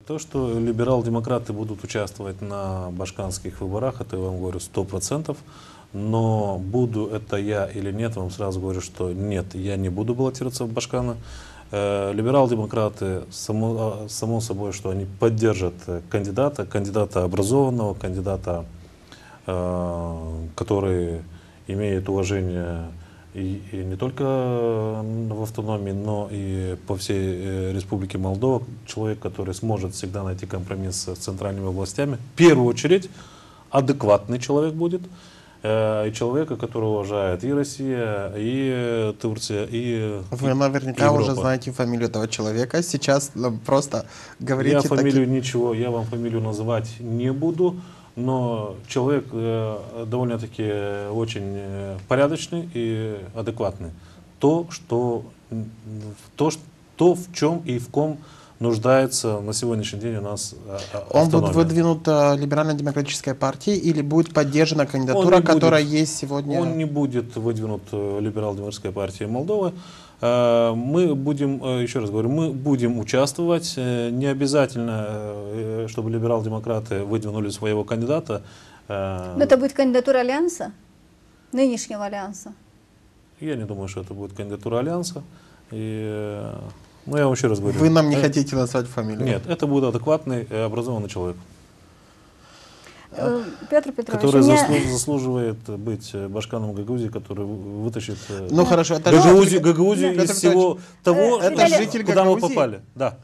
То, что либерал-демократы будут участвовать на башканских выборах, это я вам говорю 100%. Но буду это я или нет, вам сразу говорю, что нет, я не буду баллотироваться в Башкана. Либерал-демократы, само собой, что они поддержат кандидата образованного, кандидата, который имеет уважение и не только в автономии, но и по всей Республике Молдова. Человек, который сможет всегда найти компромисс с центральными властями. В первую очередь, адекватный человек будет. И человека, которого уважает и Россия, и Турция, и Вы наверняка Европа. уже знаете фамилию этого человека. Сейчас просто говорите... Я фамилию ничего, я вам фамилию называть не буду, но человек довольно-таки очень порядочный и адекватный. То, в чем и в ком нуждается на сегодняшний день у нас автономия. Он будет выдвинут либерально-демократической партией или будет поддержана кандидатура, которая есть сегодня? Он не будет выдвинут либерал-демократической партией Молдовы. Мы будем, еще раз говорю, мы будем участвовать. Не обязательно, чтобы либерал-демократы выдвинули своего кандидата. Но это будет кандидатура Альянса? Нынешнего Альянса? Я не думаю, что это будет кандидатура Альянса. Ну, я вам еще раз говорю. Вы нам не хотите назвать фамилию? Нет, это будет адекватный, образованный человек. Петр Петрович, который заслуживает быть башканом Гагаузии, который вытащит ну, хорошо, это Гагаузию из всего того, это житель куда мы Гагаузии? попали. Да.